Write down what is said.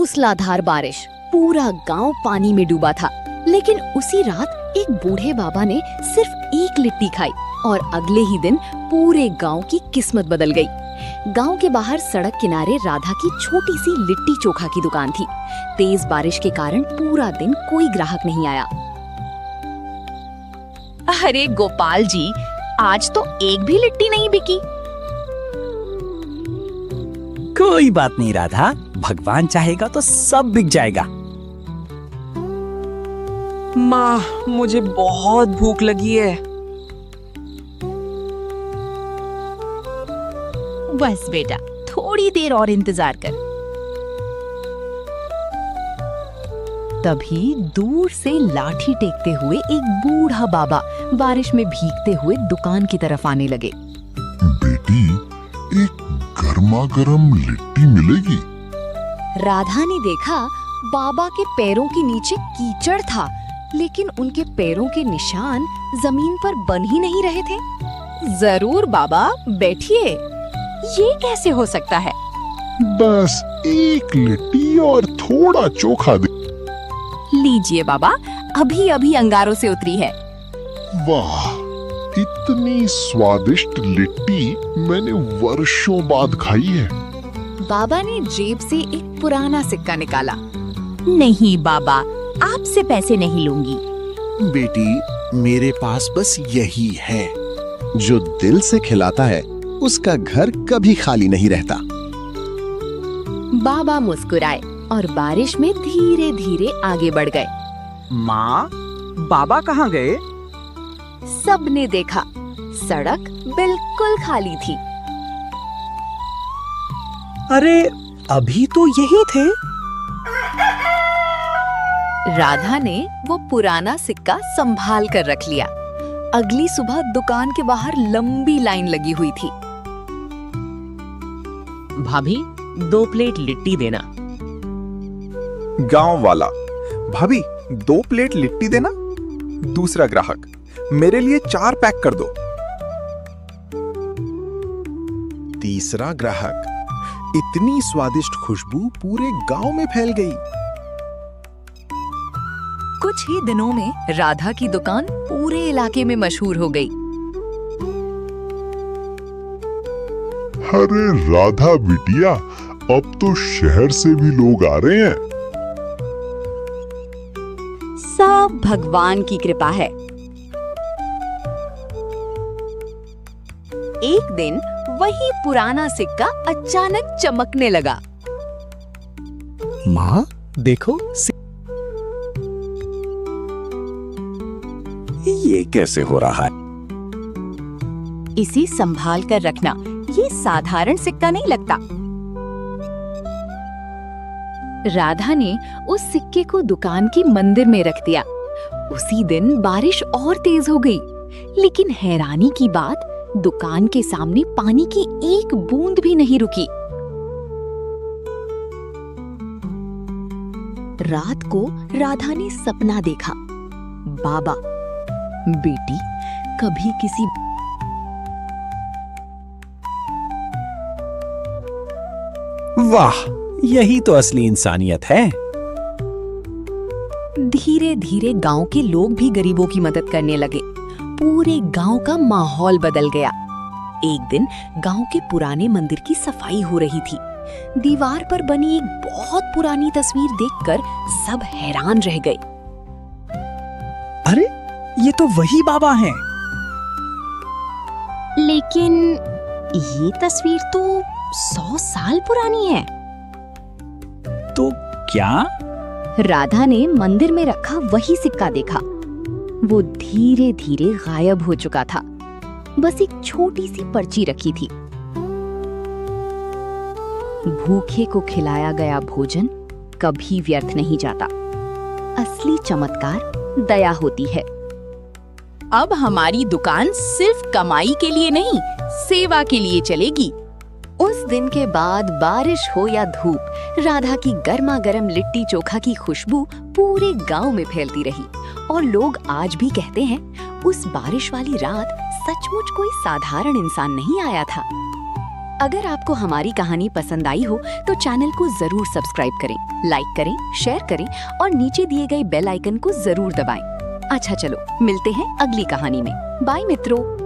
मूसलाधार बारिश, पूरा गांव पानी में डूबा था। लेकिन उसी रात एक बूढ़े बाबा ने सिर्फ एक लिट्टी खाई और अगले ही दिन पूरे गांव की किस्मत बदल गई। गांव के बाहर सड़क किनारे राधा की छोटी सी लिट्टी चोखा की दुकान थी। तेज बारिश के कारण पूरा दिन कोई ग्राहक नहीं आया। अरे गोपाल जी, आज तो एक भी लिट्टी नहीं बिकी। कोई बात नहीं राधा, भगवान चाहेगा तो सब बिक जाएगा। माँ, मुझे बहुत भूख लगी है। बस बेटा, थोड़ी देर और इंतजार कर। तभी दूर से लाठी टेकते हुए एक बूढ़ा बाबा बारिश में भीगते हुए दुकान की तरफ आने लगे। बेटी, एक गर्मा गर्म लिट्टी मिलेगी? राधा ने देखा बाबा के पैरों के नीचे कीचड़ था, लेकिन उनके पैरों के निशान जमीन पर बन ही नहीं रहे थे। जरूर बाबा, बैठिए। ये कैसे हो सकता है? बस एक लिट्टी और थोड़ा चोखा दे। लीजिए बाबा, अभी अभी अंगारों से उतरी है। वाह, इतनी स्वादिष्ट लिट्टी मैंने वर्षों बाद खाई है। बाबा ने जेब से एक पुराना सिक्का निकाला। नहीं बाबा, आपसे पैसे नहीं लूंगी। बेटी, मेरे पास बस यही है। जो दिल से खिलाता है उसका घर कभी खाली नहीं रहता। बाबा मुस्कुराए और बारिश में धीरे धीरे आगे बढ़ गए। माँ, बाबा कहाँ गए? सबने देखा, सड़क बिल्कुल खाली थी। अरे अभी तो यही थे। राधा ने वो पुराना सिक्का संभाल कर रख लिया। अगली सुबह दुकान के बाहर लंबी लाइन लगी हुई थी। भाभी, 2 प्लेट लिट्टी देना। गांव वाला, भाभी 2 प्लेट लिट्टी देना। दूसरा ग्राहक, मेरे लिए 4 पैक कर दो। तीसरा ग्राहक, इतनी स्वादिष्ट खुशबू पूरे गांव में फैल गई। कुछ ही दिनों में राधा की दुकान पूरे इलाके में मशहूर हो गई। अरे राधा बिटिया, अब तो शहर से भी लोग आ रहे हैं। सब भगवान की कृपा है। एक दिन वही पुराना सिक्का अचानक चमकने लगा। माँ देखो, ये कैसे हो रहा है? इसी संभाल कर रखना, ये साधारण सिक्का नहीं लगता। राधा ने उस सिक्के को दुकान की मंदिर में रख दिया। उसी दिन बारिश और तेज हो गई, लेकिन हैरानी की बात, दुकान के सामने पानी की एक बूंद भी नहीं रुकी। रात को राधा ने सपना देखा। बाबा, बेटी, कभी किसी वाह, यही तो असली इंसानियत है। धीरे धीरे गांव के लोग भी गरीबों की मदद करने लगे। पूरे गांव का माहौल बदल गया। एक दिन गांव के पुराने मंदिर की सफाई हो रही थी। दीवार पर बनी एक बहुत पुरानी तस्वीर देखकर सब हैरान रह गए। अरे ये तो वही बाबा हैं। लेकिन ये तस्वीर तो 100 साल पुरानी है। तो क्या? राधा ने मंदिर में रखा वही सिक्का देखा। वो धीरे धीरे गायब हो चुका था। बस एक छोटी सी पर्ची रखी थी। भूखे को खिलाया गया भोजन कभी व्यर्थ नहीं जाता। असली चमत्कार दया होती है। अब हमारी दुकान सिर्फ कमाई के लिए नहीं, सेवा के लिए चलेगी। उस दिन के बाद बारिश हो या धूप, राधा की गर्मा गर्म लिट्टी चोखा की खुशबू पूरे गांव में फैलती रही। और लोग आज भी कहते हैं, उस बारिश वाली रात सचमुच कोई साधारण इंसान नहीं आया था। अगर आपको हमारी कहानी पसंद आई हो तो चैनल को जरूर सब्सक्राइब करें, लाइक करें, शेयर करें और नीचे दिए गए बेल आइकन को जरूर दबाएं। अच्छा चलो, मिलते हैं अगली कहानी में। बाय मित्रों।